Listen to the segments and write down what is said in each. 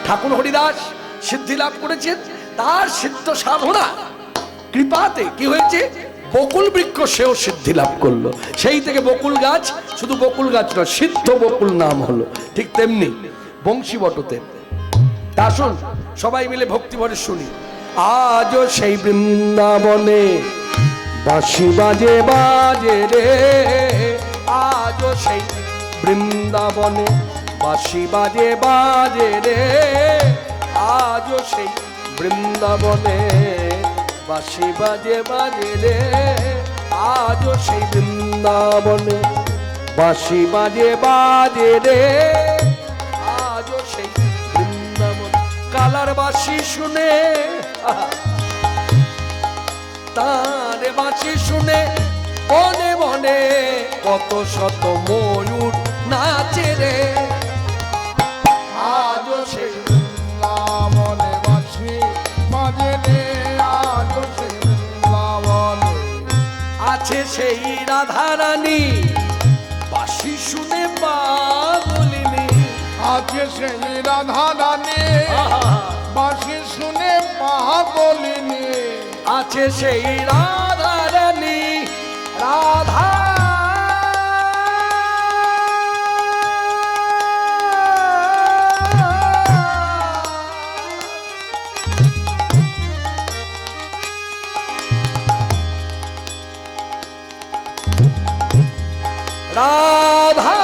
ঠাকুর হরিদাস সিদ্ধি লাভ করেছেন, তার সিদ্ধ সাধনা কৃপাতে কি হয়েছে, বকুল বৃক্ষ সেও সিদ্ধি লাভ করলো। সেই থেকে বকুল গাছ শুধু বকুল গাছ নয়, সিদ্ধ বকুল নাম হলো। ঠিক তেমনি বংশী বটতে আসুন সবাই মিলে ভক্তি ভরে শুনি। আজও সেই বৃন্দাবনে বাঁশি বাজে বাজে রে, আজও সেই বৃন্দাবনে বাঁশি বাজে বাজে রে, আজও সেই বৃন্দাবনে বাঁশি বাজে বাজে রে, আজও সেই বৃন্দাবনে বাঁশি বাজে বাজে রে, আজও সেই বৃন্দাবন। কালার বাঁশি শুনে তার বাঁশি শুনে বনে বনে কত শত ময়ূর নাচে রে, আজও সেই বৃন্দাবনে বাঁশি বাজে রে, আজও সেই বৃন্দাবনে আছে সেই রাধারানী বাঁশি শুনে পাগলিনী, আছে সেই রাধারানী বাঁশি শুনে পাগলিনী, আছে সেই রাধারানী রাধা রাধা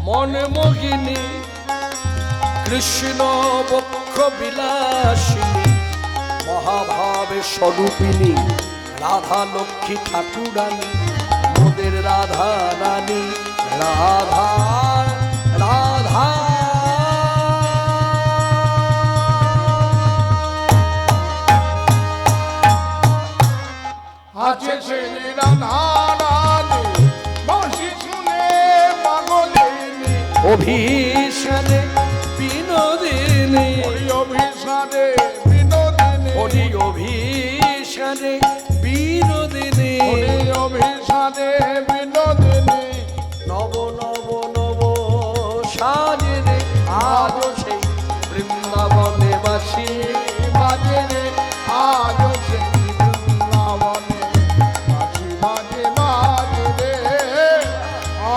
মনমোহিনী কৃষ্ণ বক্ষ বিলাসিনী মহাভাবে স্বরূপিনী রাধা লক্ষ্মী ঠাকুরানী মোদের রাধা রানী রাধা রাধা আছে সেই রাধারানী বাঁশি শুনে পাগলিনী, অভিশানে বিনোদিনী ওই অভিসারে বিনোদিনী, হরি অভিশানে বিনোদিনী ওই অভিসারে বিনোদিনী, নব নব নব সাজে রে, আজও সেই বৃন্দাবনে বাসি বাজে রে, আজও সেই বৃন্দাবনে বাঁশি বাজে বাজে রে,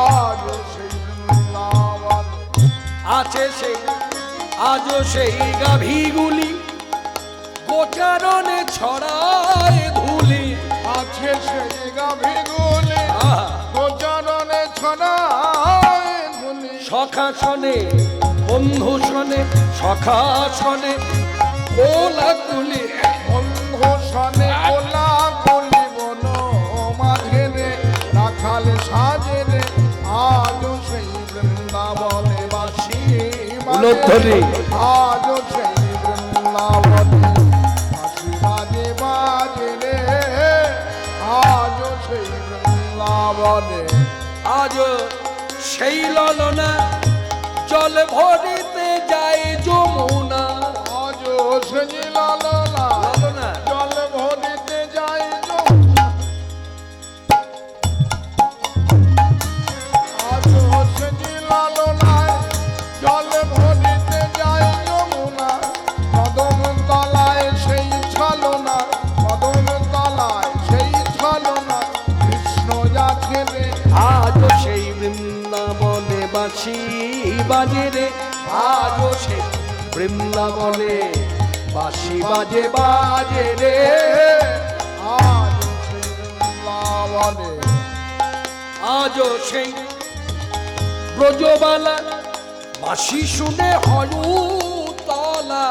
আজও সেই বৃন্দাবনে আছে সেই, আজও সেই গাভীগুলি গোচারণে ছড়ায় ধুলি, আছে সেই গাভীগুলি আহা, গোচরণে ছড়ায় ধুলি, সখা শনে বন্ধু শনে সখা শনে কোলাকুলি বন্ধু সনে কোলা কলি বন মাঝে রে, রাখাল সাজে রে, আজও সেই বৃন্দাবনে বাসি উলধ্বনি। আজও সেই বৃন্দাবনে বাসি বাজে বাজে রে, আজও সেই বৃন্দাবনে আজও সেই ললনা জল ভরিতে যায় যমুনা, আজও সেই লালনা ললনা জল ভরিতে যাই আজও সেই লালনায় জল ভরিতে যাই যমুনা, কদম তলায় সেই ছলনা, কদম তলায় সেই ছলনা, কৃষ্ণ যাচ্ছে রে, আজও সেই বৃন্দাবনে বাঁশি বাজে রে, আজও সেই বৃন্দাবনে বাঁশি বাজে বাজে রে, আজও সেই বৃন্দাবনে আজও সেই ব্রজবালা বাঁশি শুনে হরুতলা,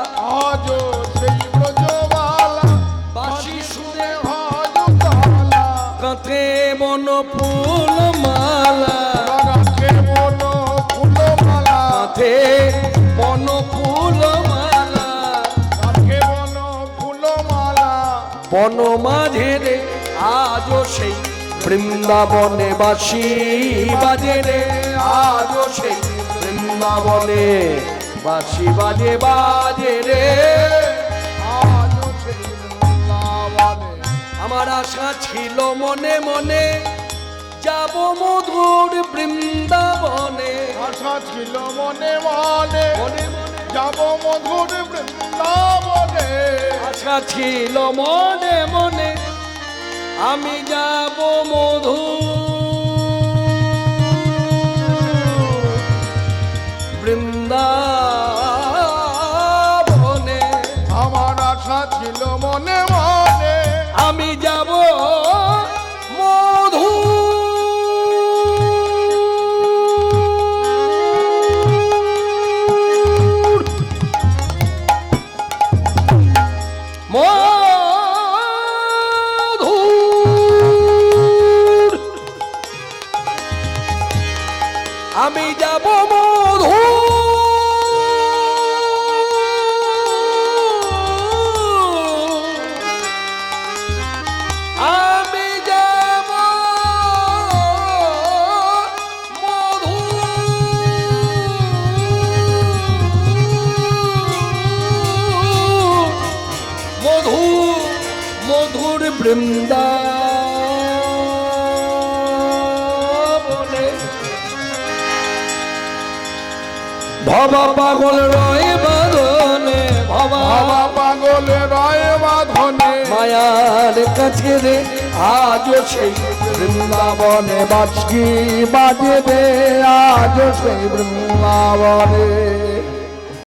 আজও সেই ব্রজবালা বাঁশি শুনে হজতলা, কাঁথে বন ফুল মালা রাখে বন ফুলমালা মাথে বন ফুল মালা রাখে বন ফুলমালা বন মাঝে রে আজও সেই বৃন্দাবনে বাসি বাজে রে আজও সেই বৃন্দাবনে বাসি বাজে বাজে রে আজও সেই বৃন্দাবনে আমার আশা ছিল মনে মনে যাব মধুর বৃন্দাবনে আশা ছিল মনে মনে মনে মনে যাব মধুর বৃন্দাবনে আশা ছিল মনে মনে আমি যাব মধু বৃন্দাবনে আমার আশা ছিল মনে মনে আমি যাব মধু আমি যাব মধু আমি যাব মধু মধু মধুর বৃন্দাবনে ভবা পাগল রয়ে বাঁধনে ভবা বাবা পাগলে রয় বাঁধনে মায়ার কাছে রে আজও সেই বৃন্দাবনে বাঁচকি বাজে রে আজও সেই বৃন্দাবনে